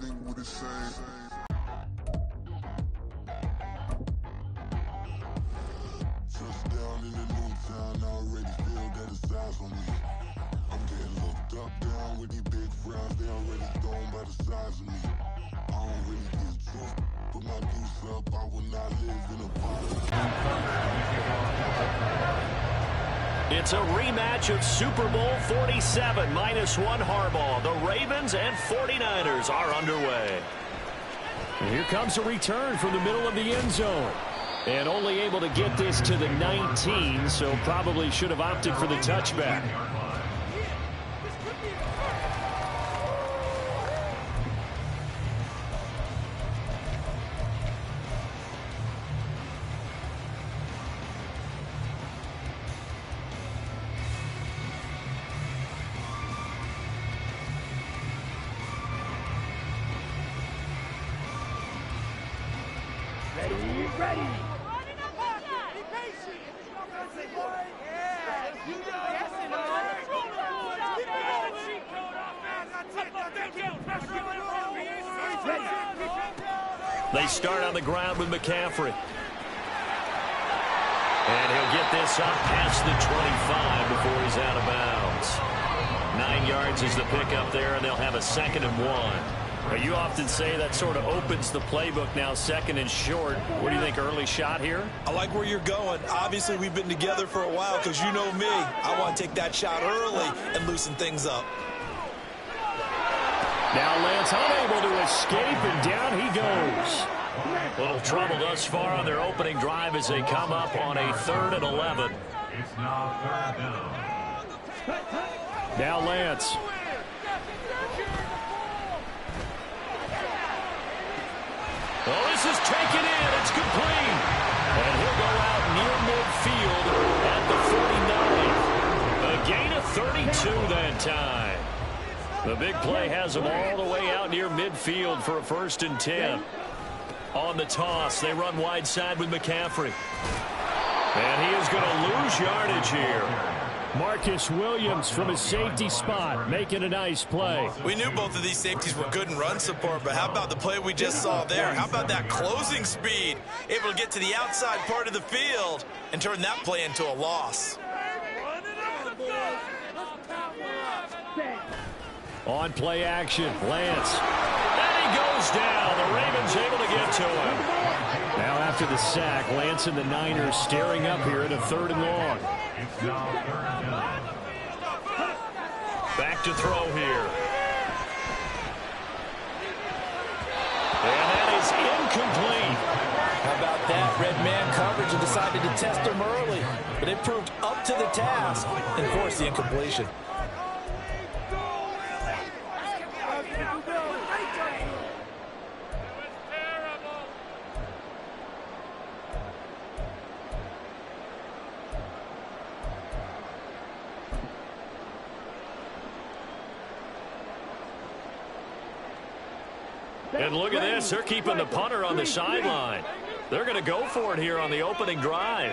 Touchdown in the new town, I already feel that it's eyes on me. I'm getting looked up, down with these big frowns, they already thrown by the size of me. I don't really get drunk, put my goose up, I will not live in a bottle. It's a rematch of Super Bowl 47, -1 Harbaugh. The Ravens and 49ers are underway. And here comes a return from the middle of the end zone. And only able to get this to the 19, so probably should have opted for the touchback. Ready. They start on the ground with McCaffrey. And he'll get this up past the 25 before he's out of bounds. 9 yards is the pickup there, and they'll have a 2nd and 1. Now, you often say that sort of opens the playbook now, 2nd and short. What do you think, early shot here? I like where you're going. Obviously, we've been together for a while because you know me. I want to take that shot early and loosen things up. Now Lance unable to escape, and down he goes. Little trouble thus far on their opening drive as they come up on a 3rd and 11. It's now 3rd down. Now Lance. Oh, this is taken in. It's complete. And he'll go out near midfield at the 49. A gain of 32 that time. The big play has them all the way out near midfield for a 1st and 10. On the toss, they run wide side with McCaffrey. And he is going to lose yardage here. Marcus Williams from his safety spot making a nice play. We knew both of these safeties were good in run support, but how about the play we just saw there? How about that closing speed? Able to get to the outside part of the field and turn that play into a loss. On play action, Lance. And he goes down. The Ravens able to get to him. Now after the sack, Lance and the Niners staring up here at a 3rd and long. It's now 3rd down. Back to throw here. And that is incomplete. How about that? Red man coverage and decided to test him early, but it proved up to the task and forced the incompletion. And look at this. They're keeping the punter on the sideline. They're going to go for it here on the opening drive.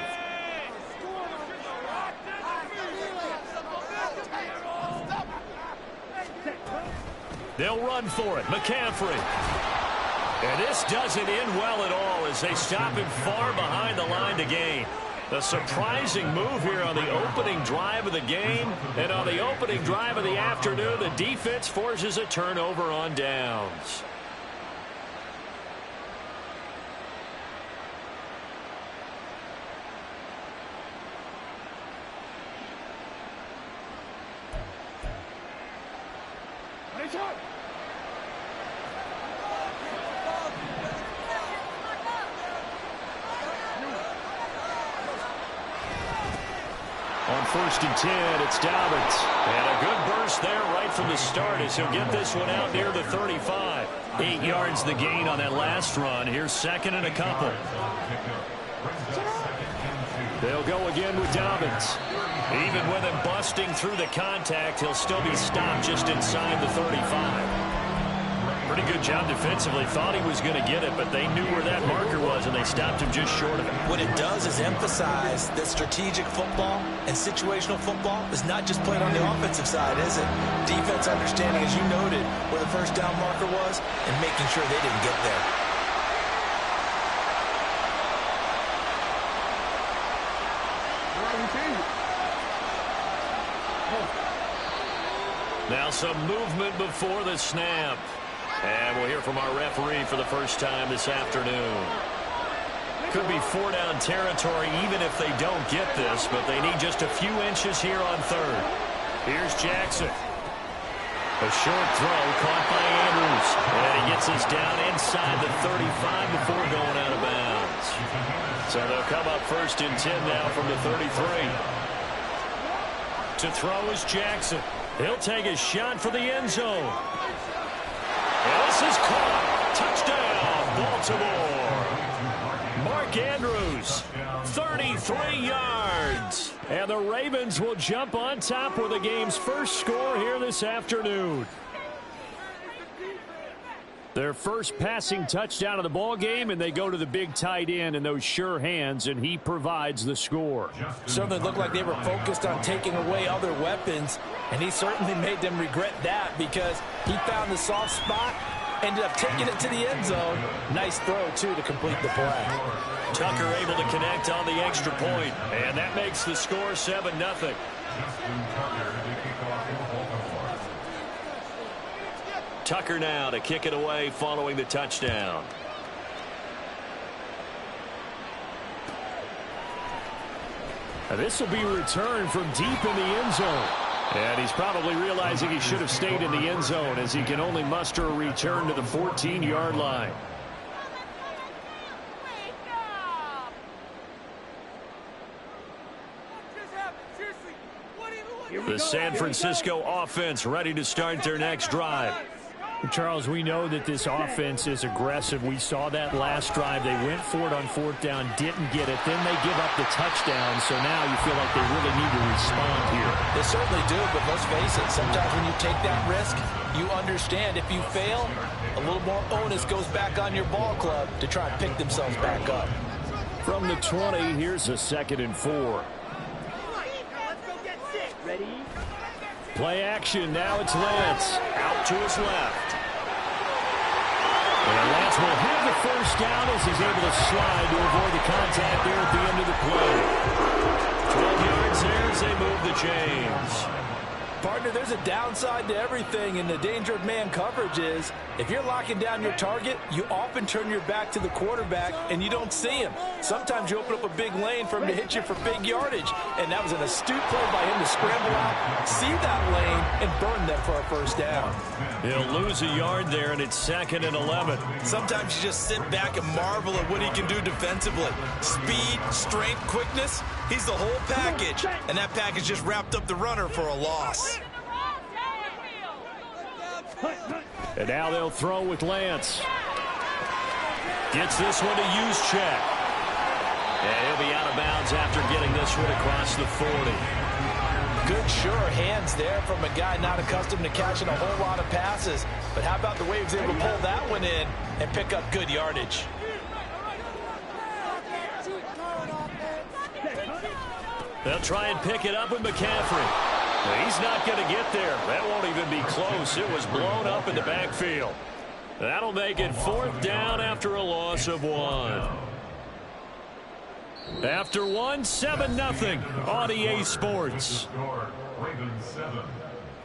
They'll run for it. McCaffrey. And this doesn't end well at all as they stop him far behind the line to gain. A surprising move here on the opening drive of the game. And on the opening drive of the afternoon, the defense forces a turnover on downs. On 1st and 10, it's Dobbins. And a good burst there right from the start as he'll get this one out near the 35. 8 yards the gain on that last run. Here's 2nd and a couple. They'll go again with Dobbins. Even with him busting through the contact, he'll still be stopped just inside the 35. Pretty good job defensively. Thought he was going to get it, but they knew where that marker was, and they stopped him just short of it. What it does is emphasize that strategic football and situational football is not just played on the offensive side, is it? Defense understanding, as you noted, where the first down marker was and making sure they didn't get there. Now some movement before the snap. And we'll hear from our referee for the first time this afternoon. Could be 4-down territory even if they don't get this, but they need just a few inches here on third. Here's Jackson. A short throw caught by Andrews. And he gets us down inside the 35 before going out of bounds. So they'll come up 1st and 10 now from the 33. To throw is Jackson. He'll take a shot for the end zone. And this is caught. Touchdown, Baltimore. Mark Andrews, 33 yards. And the Ravens will jump on top with the game's first score here this afternoon. Their first passing touchdown of the ball game, and they go to the big tight end in those sure hands, and he provides the score. Certainly looked like they were focused on taking away other weapons, and he certainly made them regret that because he found the soft spot, ended up taking it to the end zone. Nice throw, too, to complete the play. Tucker able to connect on the extra point, and that makes the score 7-0. Tucker now to kick it away following the touchdown. This will be returned from deep in the end zone. And he's probably realizing he should have stayed in the end zone as he can only muster a return to the 14-yard line. The San Francisco offense ready to start their next drive. Charles, we know that this offense is aggressive. We saw that last drive. They went for it on 4th down, didn't get it. Then they give up the touchdown, so now you feel like they really need to respond here. They certainly do, but let's face it, sometimes when you take that risk, you understand if you fail, a little more onus goes back on your ball club to try and pick themselves back up. From the 20, here's a 2nd and 4. Ready? Play action. Now it's Lance. Out to his left. And Lance will have the first down as he's able to slide to avoid the contact there at the end of the play. 12 yards there as they move the chains. Partner, there's a downside to everything, and the danger of man coverage is if you're locking down your target, you often turn your back to the quarterback and you don't see him. Sometimes you open up a big lane for him to hit you for big yardage, and that was an astute play by him to scramble out, see that lane, and burn them for a first down. He'll lose a yard there, and it's 2nd and 11. Sometimes you just sit back and marvel at what he can do defensively. Speed, strength, quickness, he's the whole package, and that package just wrapped up the runner for a loss. And now they'll throw with Lance. Gets this one to Juszczyk. And he'll be out of bounds after getting this one across the 40. Good, sure hands there from a guy not accustomed to catching a whole lot of passes. But how about the way he was able to pull that one in and pick up good yardage? They'll try and pick it up with McCaffrey. He's not going to get there. That won't even be close. It was blown up in the backfield. That'll make it 4th down after a loss of 1. After 1, 7-0 on EA Sports. Ravens 7,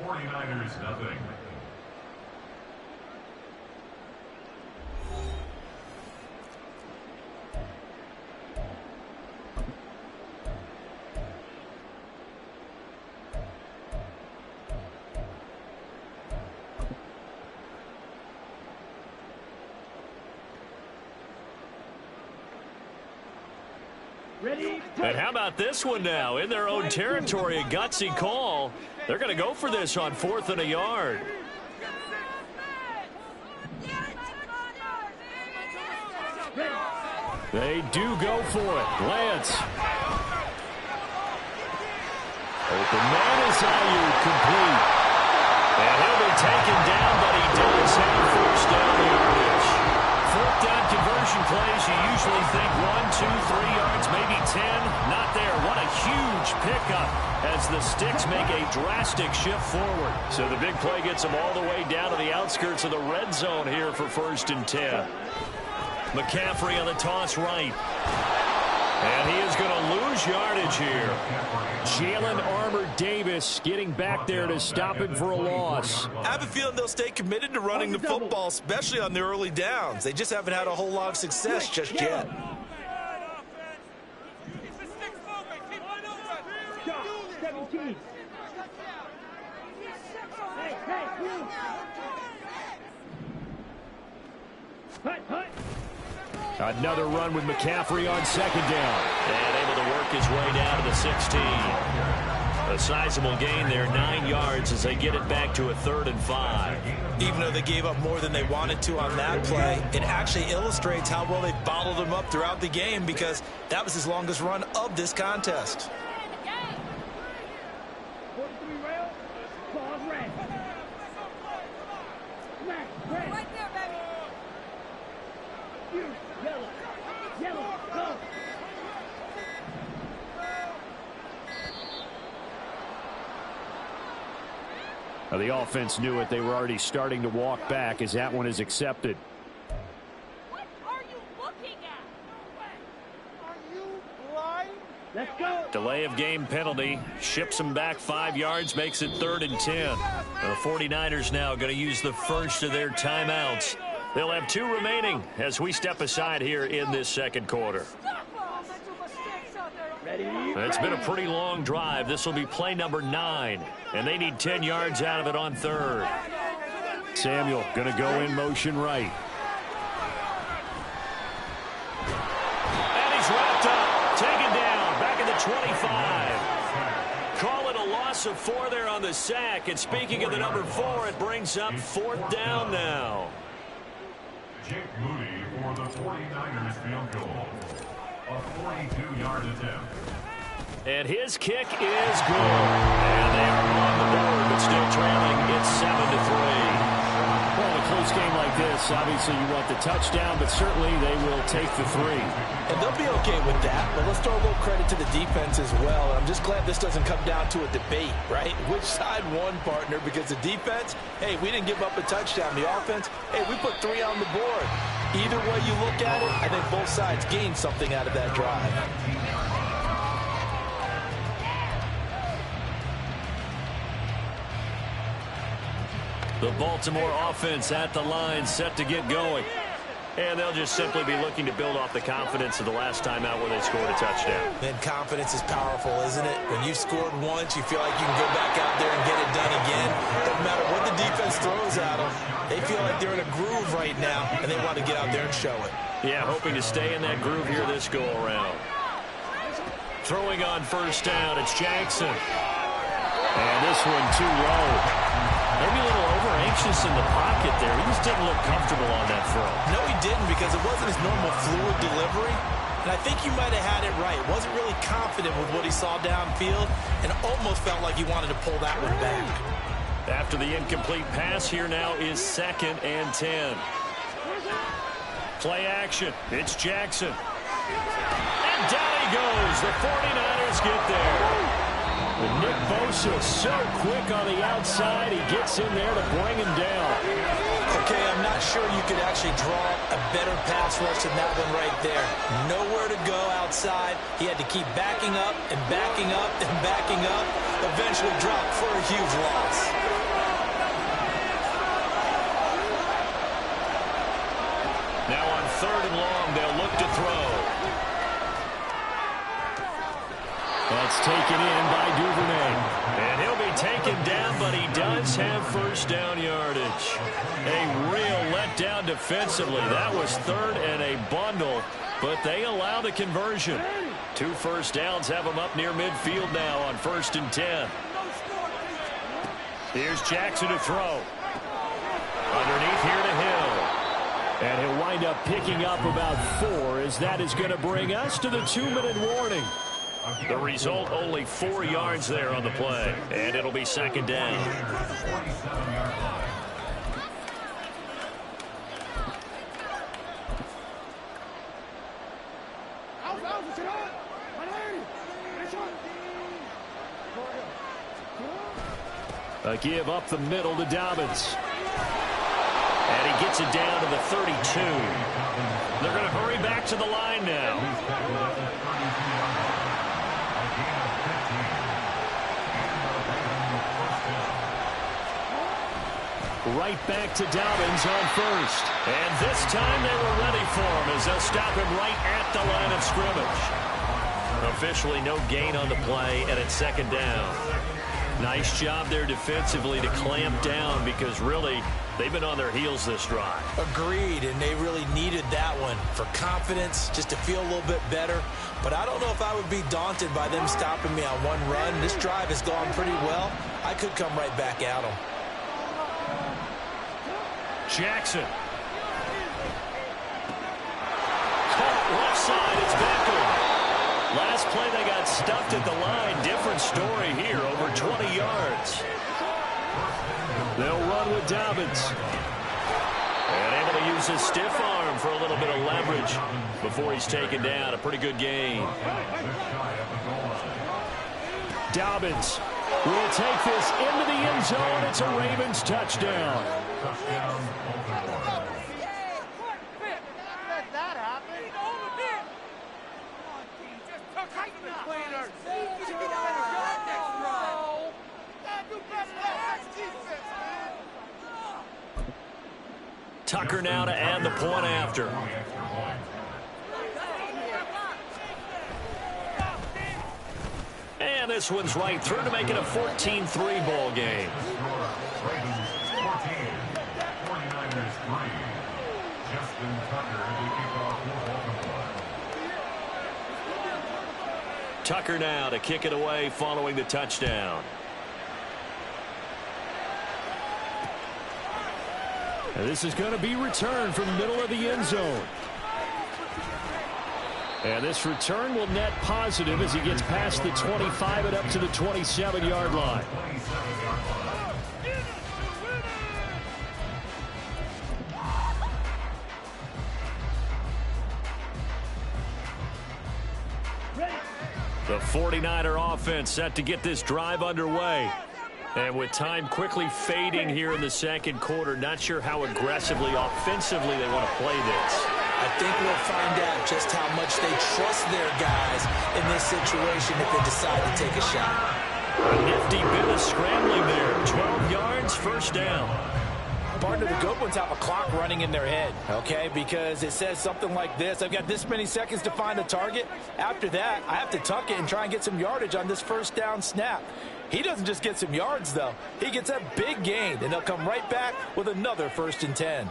49ers nothing. And how about this one now? In their own territory, a gutsy call. They're going to go for this on 4th and a yard. They do go for it. Lance. Open man is Ayuk, complete. And he'll be taken down, but he does have first down. drastic shift forward. So the big play gets him all the way down to the outskirts of the red zone here for 1st and 10. McCaffrey on the toss right. And he is going to lose yardage here. Jalen Armour-Davis getting back there to stop him for a loss. I have a feeling they'll stay committed to running the football, especially on the early downs. They just haven't had a whole lot of success just yet. Another run with McCaffrey on 2nd down. And able to work his way down to the 16. A sizable gain there, 9 yards as they get it back to a 3rd and 5. Even though they gave up more than they wanted to on that play, it actually illustrates how well they bottled them up throughout the game, because that was his longest run of this contest. Now, the offense knew it. They were already starting to walk back as that one is accepted. What are you looking at? Are you blind? Let's go. Delay of game penalty. Ships them back 5 yards, makes it 3rd and 10. The 49ers now going to use the first of their timeouts. They'll have 2 remaining as we step aside here in this 2nd quarter. It's been a pretty long drive. This will be play number 9, and they need 10 yards out of it on 3rd. Samuel going to go in motion right. And he's wrapped up, taken down, back at the 25. Call it a loss of 4 there on the sack. And speaking of the number 4, it brings up 4th down now. Jake Moody for the 49ers field goal. A 42-yard attempt. And his kick is good. And they are on the board, but still trailing. It's 7-3. Well, in a close game like this, obviously you want the touchdown, but certainly they will take the 3. And they'll be okay with that, but let's throw a little credit to the defense as well. And I'm just glad this doesn't come down to a debate, right? Which side won, partner? Because the defense, hey, we didn't give up a touchdown. The offense, hey, we put 3 on the board. Either way you look at it, I think both sides gained something out of that drive. The Baltimore offense at the line, set to get going. And they'll just simply be looking to build off the confidence of the last time out where they scored a touchdown. Man, confidence is powerful, isn't it? When you've scored once, you feel like you can go back out there and get it done again. No matter what the defense throws at them, they feel like they're in a groove right now, and they want to get out there and show it. Yeah, hoping to stay in that groove here this go-around. Throwing on 1st down, it's Jackson. And this one too low. Maybe a little over-anxious in the pocket there. He just didn't look comfortable on that throw. No, he didn't, because it wasn't his normal fluid delivery. And I think you might have had it right. Wasn't really confident with what he saw downfield, and almost felt like he wanted to pull that one back. After the incomplete pass, here now is 2nd and 10. Play action. It's Jackson. And down he goes. The 49ers get there. But Nick Bosa so quick on the outside. He gets in there to bring him down. Okay, I'm not sure you could actually draw a better pass rush than that one right there. Nowhere to go outside. He had to keep backing up and backing up and backing up. Eventually dropped for a huge loss. Now on 3rd and long, they'll look to throw. That's taken in by Duvernay. And he'll be taken down, but he does have 1st down yardage. A real letdown defensively. That was 3rd and a bundle, but they allow the conversion. 2 1st downs have them up near midfield now on 1st and 10. Here's Jackson to throw. Underneath here to Hill. And he'll wind up picking up about 4, as that is going to bring us to the 2-minute warning. The result, only 4 yards there on the play. And it'll be 2nd down. A give up the middle to Dobbins. And he gets it down to the 32. They're going to hurry back to the line now. Right back to Dobbins on first. And this time they were ready for him as they'll stop him right at the line of scrimmage. Officially no gain on the play, and it's second down. Nice job there defensively to clamp down because really they've been on their heels this drive. Agreed, and they really needed that one for confidence, just to feel a little bit better. But I don't know if I would be daunted by them stopping me on one run. This drive has gone pretty well. I could come right back at them. Jackson. Caught left side. It's Beckham. Last play they got stuffed at the line. Different story here. Over 20 yards. They'll run with Dobbins. And able to use his stiff arm for a little bit of leverage before he's taken down. A pretty good gain. Dobbins will take this into the end zone. It's a Ravens touchdown. Tucker now to add the point after. And this one's right through to make it a 14-3 ball game. Tucker now to kick it away following the touchdown. And this is going to be returned from the middle of the end zone. And this return will net positive as he gets past the 25 and up to the 27-yard line. The 49er offense set to get this drive underway. And with time quickly fading here in the second quarter, not sure how aggressively, offensively they want to play this. I think we'll find out just how much they trust their guys in this situation if they decide to take a shot. A nifty bit of scrambling there. 12 yards, first down. Partner, the good ones have a clock running in their head, okay? Because it says something like this. I've got this many seconds to find a target. After that, I have to tuck it and try and get some yardage on this first down snap. He doesn't just get some yards, though. He gets a big gain, and they'll come right back with another 1st and 10.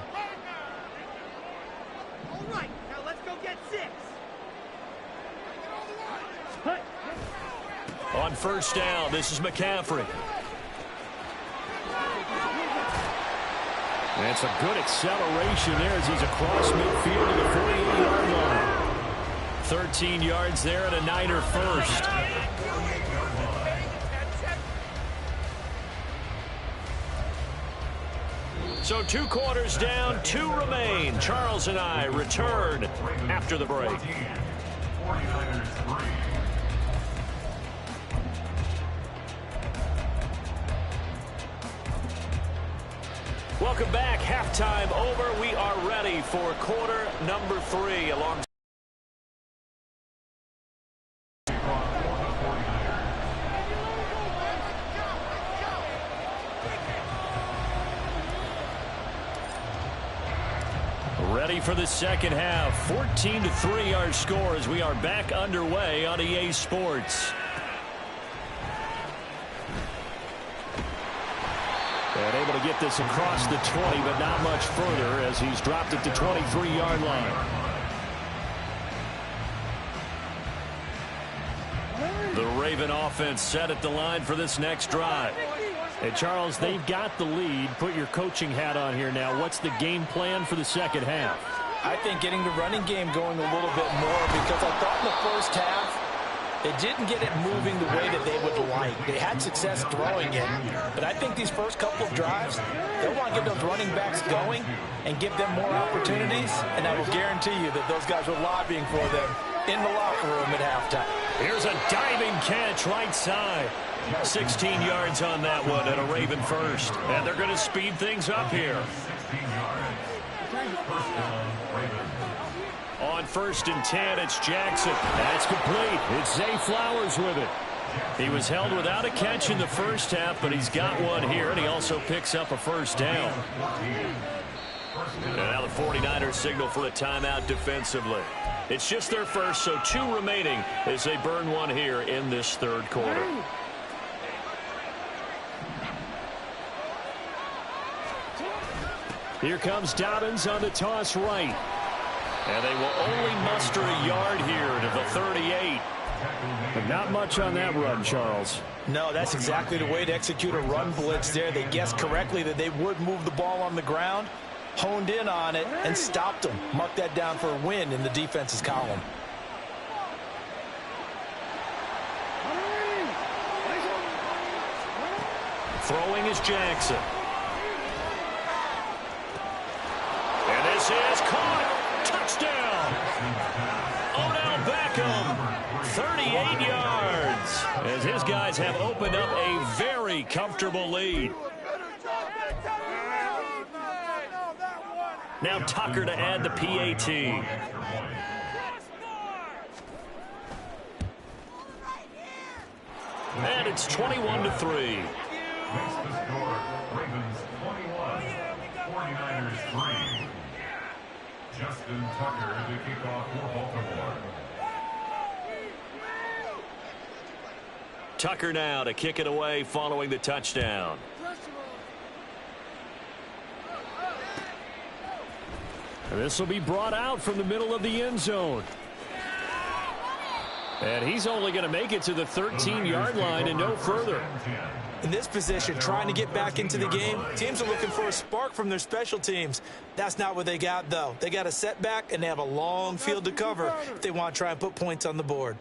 All right, now let's go get 6. On first down, this is McCaffrey. That's a good acceleration there as he's across midfield to the 48-yard line. 13 yards there and a Niner first. So 2 quarters down, 2 remain. Charles and I return after the break. Welcome back. Halftime over. We are ready for quarter number 3 along. Ready for the second half. 14-3 our score as we are back underway on EA Sports. And able to get this across the 20, but not much further as he's dropped it to 23-yard line. The Raven offense set at the line for this next drive. Hey, Charles, they've got the lead. Put your coaching hat on here now. What's the game plan for the second half? I think getting the running game going a little bit more because I thought in the first half they didn't get it moving the way that they would like. They had success throwing it, but I think these first couple of drives, they'll want to get those running backs going and give them more opportunities, and I will guarantee you that those guys were lobbying for them in the locker room at halftime. Here's a diving catch right side. 16 yards on that one and a Raven first. And they're going to speed things up here. 16 yards. First down, Ravens. On 1st and 10, it's Jackson. That's complete. It's Zay Flowers with it. He was held without a catch in the first half, but he's got one here, and he also picks up a first down. And now the 49ers signal for a timeout defensively. It's just their first, so 2 remaining as they burn one here in this third quarter. Here comes Dobbins on the toss right. And they will only muster a yard here to the 38. But not much on that run, Charles. No, that's exactly the way to execute a run blitz there. They guessed correctly that they would move the ball on the ground, honed in on it, and stopped them. Mark that down for a win in the defense's column. Throwing is Jackson. And this is caught. Touchdown. Odell Beckham, 38 yards. As his guys have opened up a very comfortable lead. Now Tucker to add the PAT. And it's 21-3. Makes the score, Ravens 21, 49ers 3. Justin Tucker to kick off for Baltimore. Tucker now to kick it away following the touchdown. And this will be brought out from the middle of the end zone. And he's only going to make it to the 13-yard line and no further. In this position, trying to get back into the game, teams are looking for a spark from their special teams. That's not what they got, though. They got a setback, and they have a long field to cover if they want to try and put points on the board.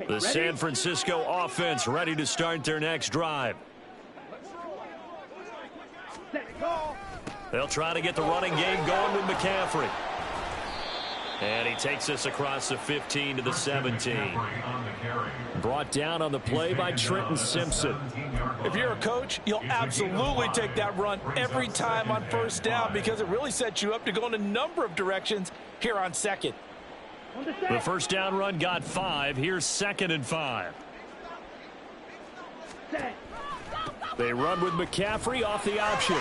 The San Francisco offense ready to start their next drive. They'll try to get the running game going with McCaffrey. And he takes us across the 15 to the 17. Brought down on the play by Trenton Simpson. If you're a coach, you'll absolutely take that run every time on first down because it really sets you up to go in a number of directions here on second. The first down run got 5. Here's 2nd and 5. They run with McCaffrey off the option.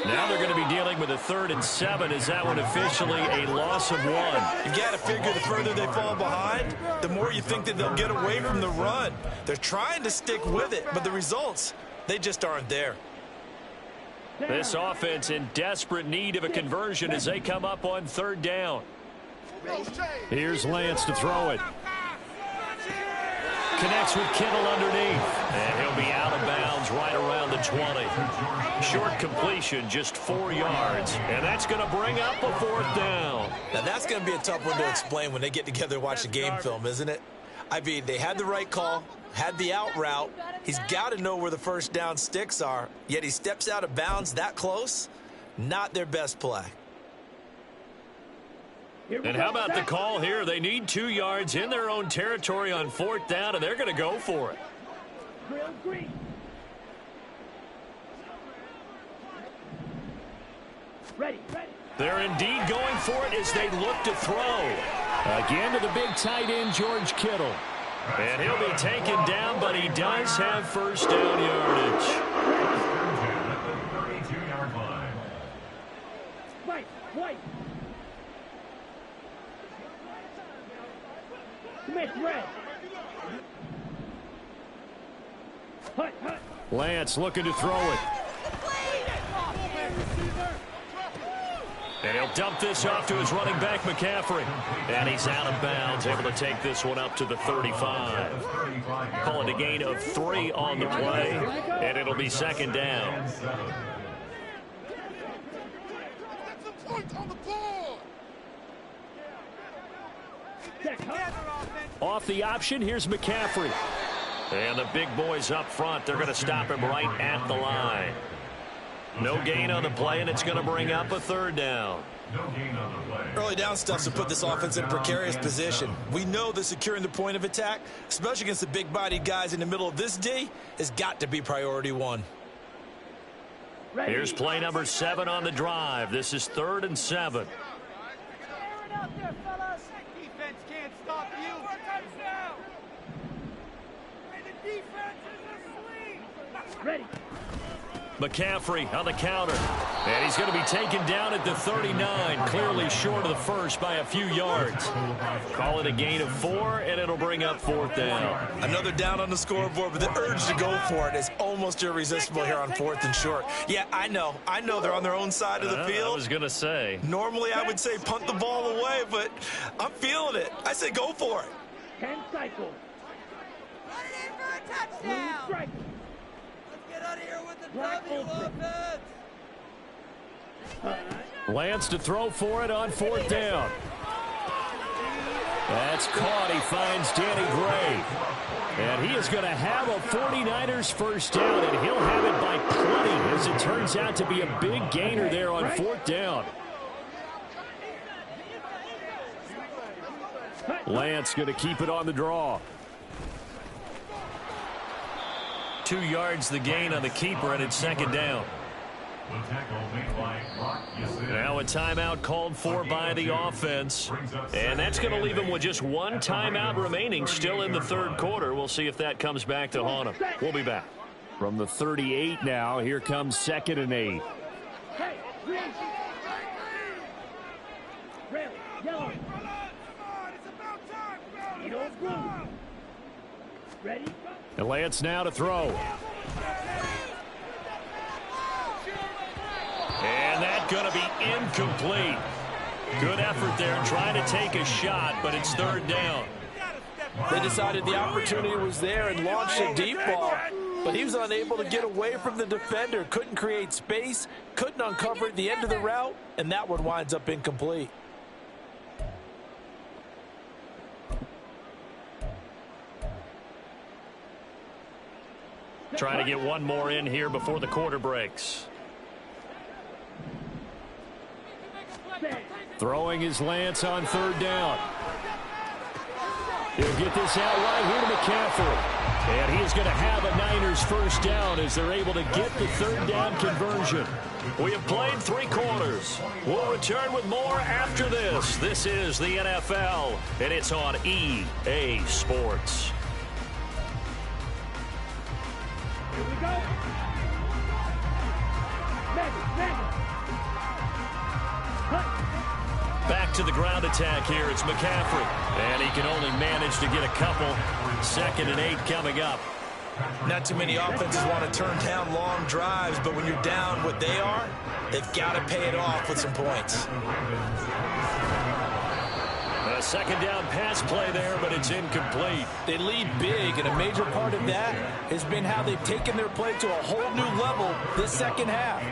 Now they're going to be dealing with a 3rd and 7. Is that one officially a loss of 1? You got to figure the further they fall behind, the more you think that they'll get away from the run. They're trying to stick with it, but the results, they just aren't there. This offense in desperate need of a conversion as they come up on 3rd down. Here's Lance to throw it. Connects with Kittle underneath. And he'll be out of bounds right around the 20. Short completion, just 4 yards. And that's going to bring up a 4th down. Now that's going to be a tough one to explain when they get together and watch the game film, isn't it? I mean, they had the right call, had the out route. He's got to know where the first down sticks are, yet he steps out of bounds that close. Not their best play. And how about the call here? They need 2 yards in their own territory on 4th down, and they're going to go for it. They're indeed going for it as they look to throw. Again to the big tight end, George Kittle. And he'll be taken down, but he does have first down yardage. At the 32-yard line. Lance looking to throw it. And he'll dump this off to his running back, McCaffrey. And he's out of bounds, able to take this one up to the 35. Call it a gain of 3 on the play, and it'll be 2nd down. Off the option, here's McCaffrey. And the big boys up front, they're going to stop him right at the line. No gain on the play, and it's going to bring up a third down. No gain on the play. Early down stuff to put this offense in a precarious position. We know that securing the point of attack, especially against the big-bodied guys in the middle of this D, has got to be priority one. Here's play number 7 on the drive. This is 3rd and 7. Out there, fellas. Defense can't stop you. The defense is asleep. Ready. McCaffrey on the counter. And he's going to be taken down at the 39, clearly short of the first by a few yards. Call it a gain of 4, and it'll bring up 4th down. Another down on the scoreboard, but the urge to go for it is almost irresistible here on 4th and short. Yeah, I know they're on their own side of the field. I was going to say. Normally, I would say punt the ball away, but I'm feeling it. I say go for it. 10 cycles. Run it in for a touchdown. Let's get out of here with the W offense. Lance to throw for it on 4th down. That's caught. He finds Danny Gray. And he is going to have a 49ers first down, and he'll have it by plenty, as it turns out to be a big gainer there on 4th down. Lance going to keep it on the draw. 2 yards the gain on the keeper, and it's 2nd down. Now a timeout called for by the offense. And that's going to leave him with just 1 timeout remaining still in the 3rd quarter. We'll see if that comes back to haunt him. We'll be back. From the 38 now, here comes 2nd and 8. And Lance now to throw. And that's going to be incomplete. Good effort there trying to take a shot, but it's 3rd down. They decided the opportunity was there and launched a deep ball, but he was unable to get away from the defender, couldn't create space, couldn't uncover at the end of the route, and that one winds up incomplete. Trying to get one more in here before the quarter breaks. Throwing his Lance on 3rd down. He'll get this out right here to McCaffrey. And he is going to have a Niners first down as they're able to get the 3rd down conversion. We have played 3 quarters. We'll return with more after this. This is the NFL, and it's on EA Sports. Here we go. Back to the ground attack here. It's McCaffrey. And he can only manage to get a couple. 2nd and 8 coming up. Not too many offenses want to turn down long drives, but when you're down what they are, they've got to pay it off with some points. A 2nd down pass play there, but it's incomplete. They lead big, and a major part of that has been how they've taken their play to a whole new level this 2nd half.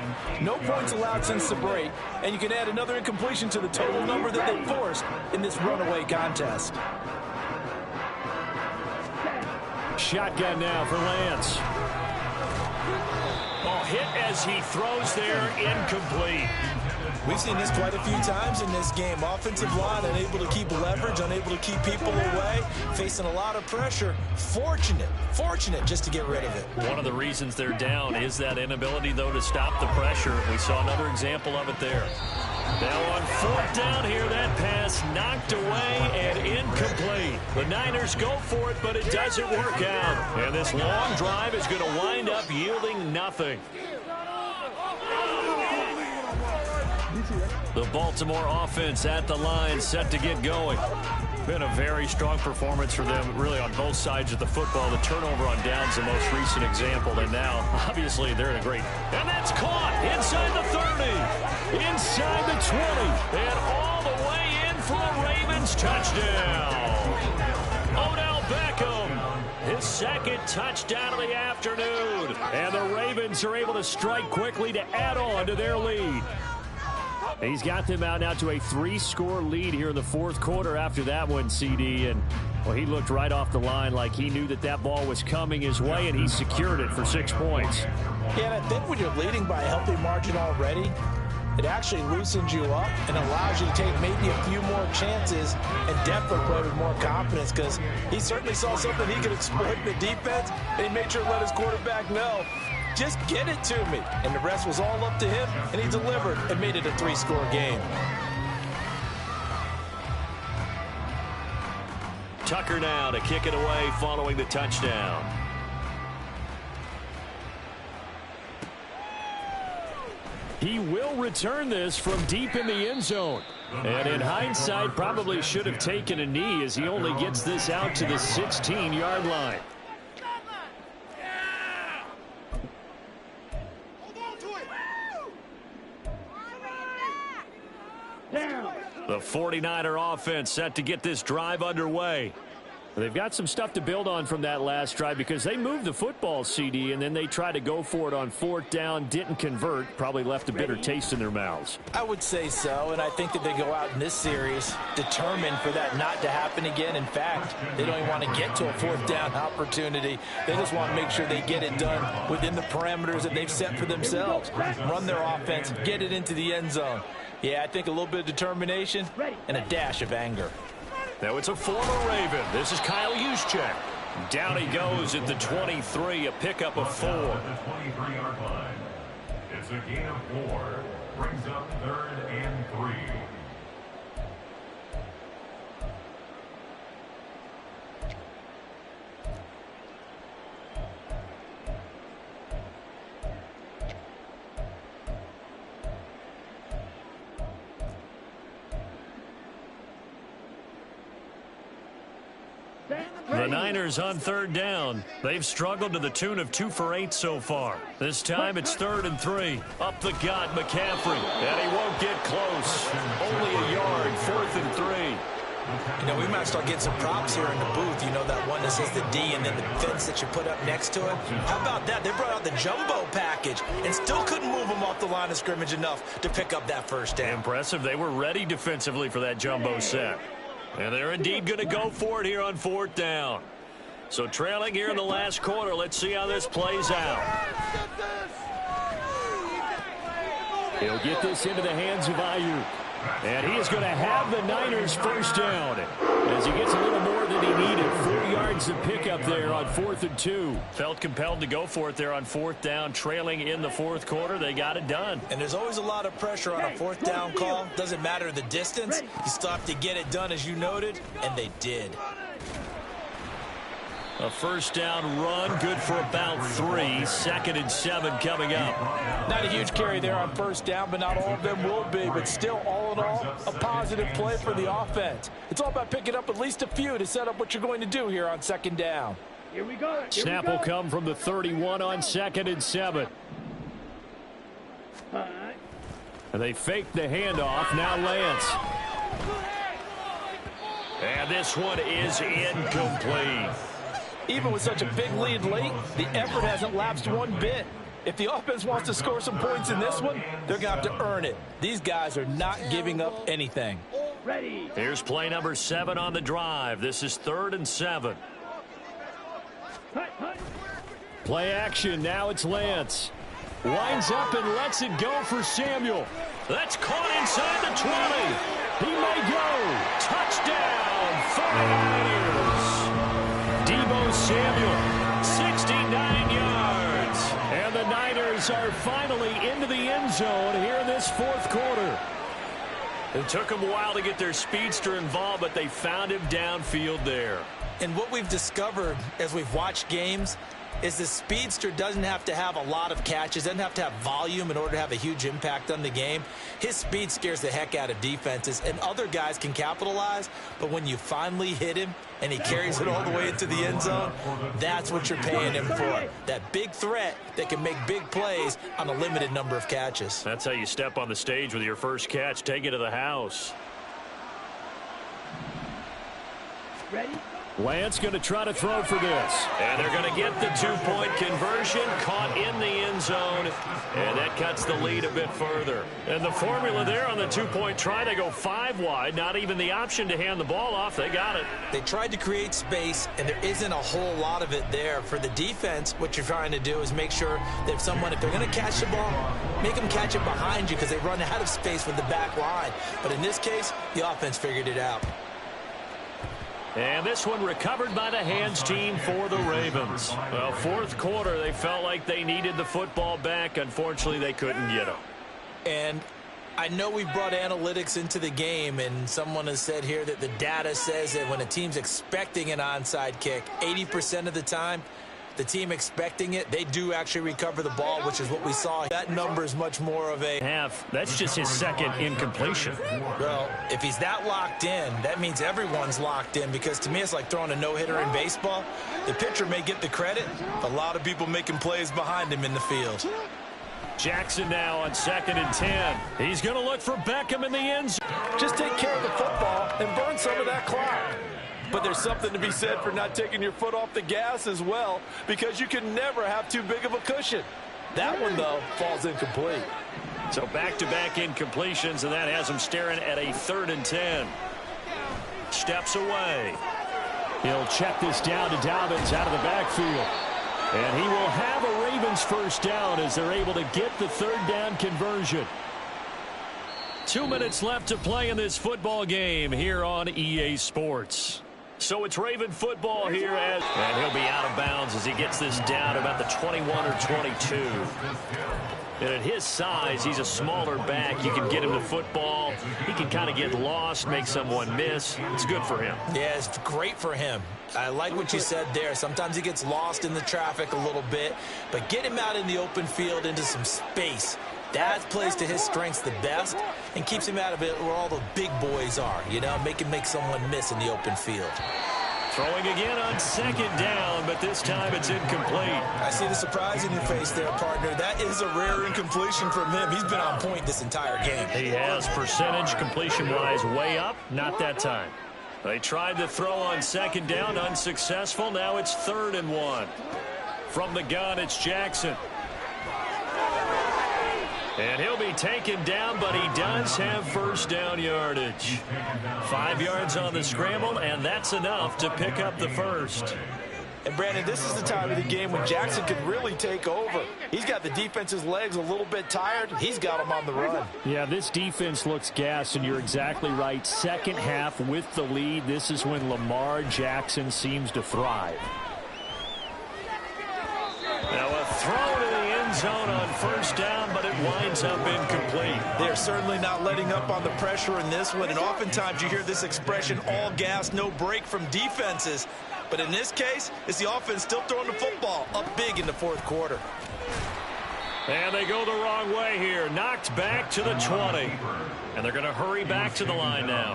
No points allowed since the break, and you can add another incompletion to the total number that they forced in this runaway contest. Shotgun now for Lance. Ball hit as he throws there, incomplete. We've seen this quite a few times in this game. Offensive line unable to keep leverage, unable to keep people away, facing a lot of pressure. Fortunate just to get rid of it. One of the reasons they're down is that inability, though, to stop the pressure. We saw another example of it there. Now on 4th down here, that pass knocked away and incomplete. The Niners go for it, but it doesn't work out. And this long drive is going to wind up yielding nothing. The Baltimore offense at the line, set to get going. Been a very strong performance for them, really, on both sides of the football. The turnover on downs, the most recent example, and now, obviously, they're in a great... And that's caught inside the 30, inside the 20, and all the way in for a Ravens touchdown. Odell Beckham, his 2nd touchdown of the afternoon. And the Ravens are able to strike quickly to add on to their lead. He's got them out now to a 3-score lead here in the fourth quarter after that one, CD. And, well, he looked right off the line like he knew that that ball was coming his way, and he secured it for 6 points. Yeah, and I think when you're leading by a healthy margin already, it actually loosens you up and allows you to take maybe a few more chances and definitely play with more confidence, because he certainly saw something he could exploit in the defense, and he made sure to let his quarterback know, just get it to me. And the rest was all up to him, and he delivered and made it a 3-score game. Tucker now to kick it away following the touchdown. He will return this from deep in the end zone. And in hindsight, probably should have taken a knee as he only gets this out to the 16-yard line. The 49er offense set to get this drive underway. They've got some stuff to build on from that last drive because they moved the football, CD, and then they tried to go for it on 4th down, didn't convert, probably left a bitter taste in their mouths. I would say so, and I think that they go out in this series determined for that not to happen again. In fact, they don't even want to get to a 4th down opportunity. They just want to make sure they get it done within the parameters that they've set for themselves. Run their offense, get it into the end zone. Yeah, I think a little bit of determination and a dash of anger. Now it's a former Raven. This is Kyle Juszczyk. Down he goes at the 23, a pickup of 4. At the 23-yard line. It's a gain of 4. Brings up 3rd and 3. The Niners on 3rd down. They've struggled to the tune of 2 for 8 so far. This time it's 3rd and 3. Up the gut, McCaffrey. And he won't get close. Only a yard, 4th and 3. You know, we might start getting some props here in the booth. You know, that one that says the D and then the fence that you put up next to it. How about that? They brought out the jumbo package and still couldn't move them off the line of scrimmage enough to pick up that 1st down. Impressive. They were ready defensively for that jumbo set. And they're indeed going to go for it here on 4th down. So trailing here in the last quarter. Let's see how this plays out. He'll get this into the hands of Ayuk. And he is going to have the Niners 1st down as he gets a little more than he needed. 4 yards to pick up there on 4th and 2. Felt compelled to go for it there on 4th down. Trailing in the 4th quarter. They got it done. And there's always a lot of pressure on a 4th down call. Doesn't matter the distance. You still have to get it done, as you noted, and they did. A 1st down run, good for about 3. 2nd and 7 coming up. Not a huge carry there on 1st down, but not all of them will be. But still, all in all, a positive play for the offense. It's all about picking up at least a few to set up what you're going to do here on 2nd down. Here we go. Snap will come from the 31 on 2nd and 7. And they fake the handoff. Now Lance. And this one is incomplete. Even with such a big lead late, the effort hasn't lapsed one bit. If the offense wants to score some points in this one, they're going to have to earn it. These guys are not giving up anything. Ready. Here's play number 7 on the drive. This is 3rd and 7. Play action. Now it's Lance. Winds up and lets it go for Samuel. That's caught inside the 20. He may go. Touchdown, 49ers. Deebo Samuel, 69 yards. and the Niners are finally into the end zone here in this 4th quarter. It took them a while to get their speedster involved, but they found him downfield there. And what we've discovered as we've watched games is the speedster doesn't have to have a lot of catches, doesn't have to have volume in order to have a huge impact on the game. His speed scares the heck out of defenses, and other guys can capitalize, but when you finally hit him and he carries it all the way into the end zone, that's what you're paying him for. That big threat that can make big plays on a limited number of catches. That's how you step on the stage with your first catch. Take it to the house. Ready. Lance going to try to throw for this. And they're going to get the two-point conversion, caught in the end zone, and that cuts the lead a bit further. And the formula there on the two-point try, they go 5 wide, not even the option to hand the ball off. They got it. They tried to create space, and there isn't a whole lot of it there. For the defense, what you're trying to do is make sure that if they're going to catch the ball, make them catch it behind you because they run out of space with the back line. But in this case, the offense figured it out. And this one recovered by the hands team for the Ravens. Well, fourth quarter, they felt like they needed the football back. Unfortunately, they couldn't get it. And I know we brought analytics into the game, and someone has said here that the data says that when a team's expecting an onside kick, 80% of the time, the team expecting it, they do actually recover the ball, which is what we saw. That number is much more of a half. That's just his second incompletion. Well, if he's that locked in, that means everyone's locked in, because to me it's like throwing a no-hitter in baseball. The pitcher may get the credit, a lot of people making plays behind him in the field. Jackson now on 2nd and 10. He's going to look for Beckham in the end zone. Just take care of the football and burn some of that clock. But there's something to be said for not taking your foot off the gas as well, because you can never have too big of a cushion. That one, though, falls incomplete. So back-to-back incompletions, and that has him staring at a 3rd and 10. Steps away. He'll check this down to Dobbins out of the backfield. And he will have a Ravens first down as they're able to get the 3rd down conversion. 2 minutes left to play in this football game here on EA Sports. So it's Raven football here, and he'll be out of bounds as he gets this down about the 21 or 22. And at his size, he's a smaller back. You can get him the football. He can kind of get lost, make someone miss. It's good for him. Yeah, it's great for him. I like what you said there. Sometimes he gets lost in the traffic a little bit, but get him out in the open field into some space. That plays to his strengths the best and keeps him out of it where all the big boys are, you know, make someone miss in the open field. Throwing again on 2nd down, but this time it's incomplete. I see the surprise in your face there, partner. That is a rare incompletion from him. He's been on point this entire game. He has, percentage completion-wise way up, not that time. They tried to throw on 2nd down, unsuccessful. Now it's 3rd and 1. From the gun, it's Jackson. And he'll be taken down, but he does have first down yardage. 5 yards on the scramble, and that's enough to pick up the first. And, Brandon, this is the time of the game when Jackson could really take over. He's got the defense's legs a little bit tired. He's got them on the run. Yeah, this defense looks gassed, and you're exactly right. Second half with the lead, this is when Lamar Jackson seems to thrive. Now a throw to the end zone on first down, but it winds up incomplete. They're certainly not letting up on the pressure in this one, and oftentimes you hear this expression, all gas, no break from defenses. But in this case, it's the offense still throwing the football up big in the fourth quarter. And they go the wrong way here. Knocked back to the 20. And they're going to hurry back to the line now.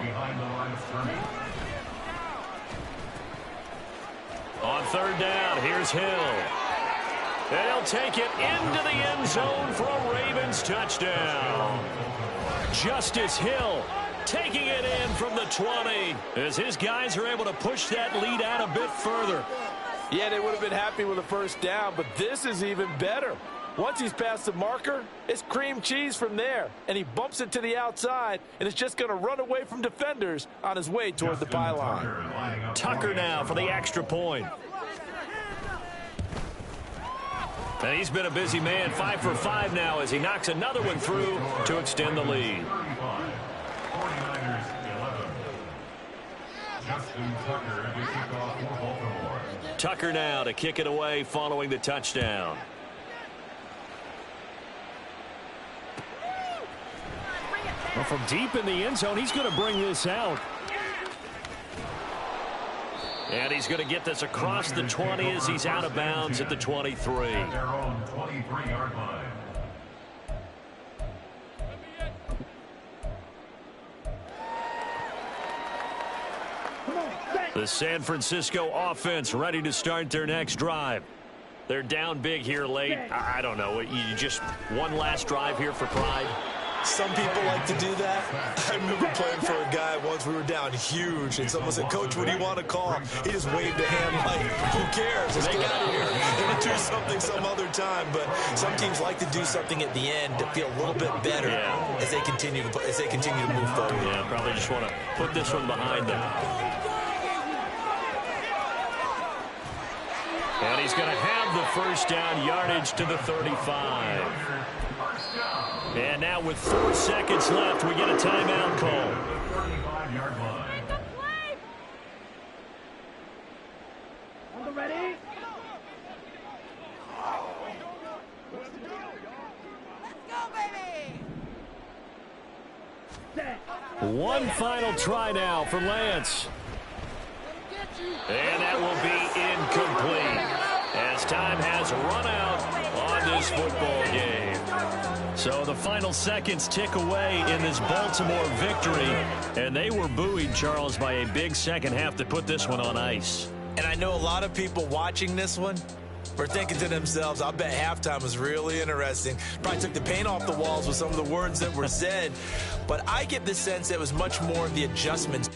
On 3rd down, here's Hill. And he'll take it into the end zone for a Ravens touchdown. Justice Hill taking it in from the 20 as his guys are able to push that lead out a bit further. Yeah, they would have been happy with a first down, but this is even better. Once he's past the marker, it's cream cheese from there, and he bumps it to the outside, and it's just going to run away from defenders on his way toward the pylon. Tucker now for the extra point. And he's been a busy man, 5 for 5 now as he knocks another one through to extend the lead. 49ers 11. Justin Tucker to kick off for Baltimore. Tucker now to kick it away following the touchdown. Well, from deep in the end zone, he's going to bring this out. And he's going to get this across the 20 as he's out of bounds at the 23. At their own 23-yard line. The San Francisco offense ready to start their next drive. They're down big here late. I don't know. You just one last drive here for pride? Some people like to do that. I remember playing for a guy once. We were down huge, and someone said, "Coach, what do you want to call?" He just waved a hand like, "Who cares? Let's get out of here. We'll do something some other time." But some teams like to do something at the end to feel a little bit better as they continue to move forward. Yeah, probably just want to put this one behind them. And he's going to have the first down, yardage to the 35. And now with 4 seconds left, we get a timeout call. 35-yard line. Ready? Let's go, baby! One final try now for Lance. And that will be incomplete as time has run out on this football game. So the final seconds tick away in this Baltimore victory. And they were buoyed, Charles, by a big second half to put this one on ice. And I know a lot of people watching this one were thinking to themselves, I bet halftime was really interesting. Probably took the paint off the walls with some of the words that were said. But I get the sense that it was much more of the adjustments.